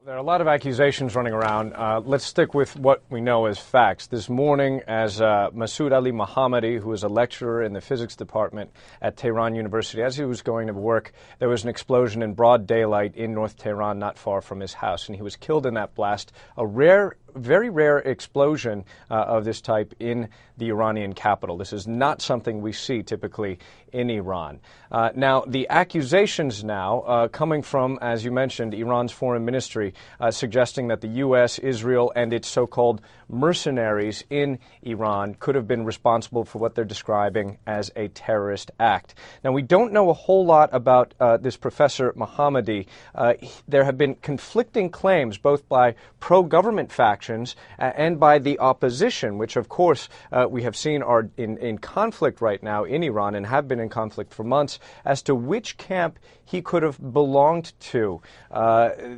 There are a lot of accusations running around. Let's stick with what we know as facts. This morning, as Masoud Ali Mohammadi, who is a lecturer in the physics department at Tehran University, as he was going to work, there was an explosion in broad daylight in North Tehran, not far from his house, and he was killed in that blast. A very rare explosion of this type in the Iranian capital. This is not something we see typically in Iran. Now, the accusations now coming from, as you mentioned, Iran's foreign ministry, suggesting that the U.S., Israel, and its so-called mercenaries in Iran could have been responsible for what they're describing as a terrorist act. Now, we don't know a whole lot about this Professor Mohammadi. There have been conflicting claims, both by pro-government factions and by the opposition, which, of course, we have seen are in conflict right now in Iran and have been in conflict for months, as to which camp he could have belonged to.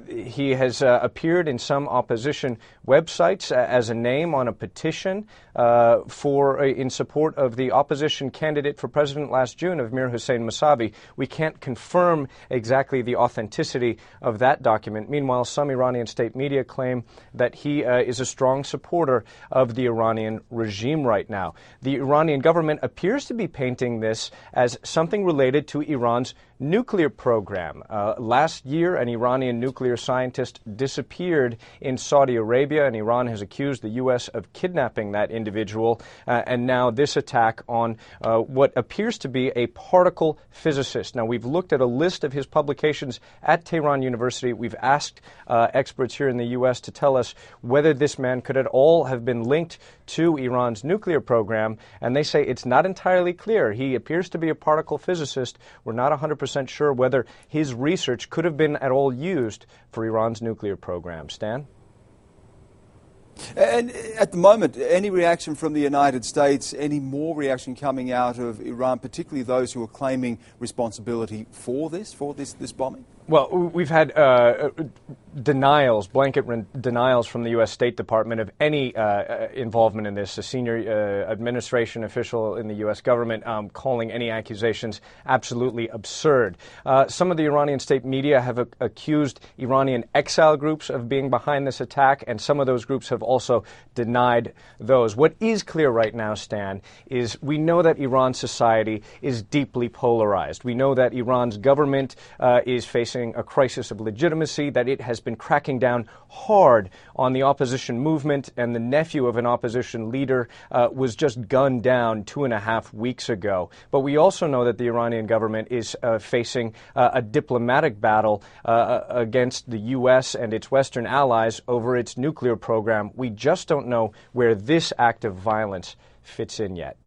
He has appeared in some opposition websites as a name on a petition in support of the opposition candidate for president last June, of Mir Hossein Mousavi. We can't confirm exactly the authenticity of that document. Meanwhile, some Iranian state media claim that he is a strong supporter of the Iranian regime right now. The Iranian government appears to be painting this as something related to Iran's nuclear program. Last year, an Iranian nuclear scientist disappeared in Saudi Arabia, and Iran has accused the U.S. of kidnapping that individual. And now this attack on what appears to be a particle physicist. Now, we've looked at a list of his publications at Tehran University. We've asked experts here in the U.S. to tell us whether this man could at all have been linked to Iran's nuclear program, and they say it's not entirely clear. He appears to be a particle physicist. We're not 100% sure whether his research could have been at all used for Iran's nuclear program. Stan? And at the moment, any reaction from the United States, any more reaction coming out of Iran, particularly those who are claiming responsibility for this bombing? Well, we've had denials, blanket denials from the U.S. State Department of any involvement in this. A senior administration official in the U.S. government calling any accusations absolutely absurd. Some of the Iranian state media have accused Iranian exile groups of being behind this attack, and some of those groups have also denied those. What is clear right now, Stan, is we know that Iran's society is deeply polarized. We know that Iran's government is facing a crisis of legitimacy, that it has been cracking down hard on the opposition movement, and the nephew of an opposition leader was just gunned down 2.5 weeks ago. But we also know that the Iranian government is facing a diplomatic battle against the U.S. and its Western allies over its nuclear program. We just don't know where this act of violence fits in yet.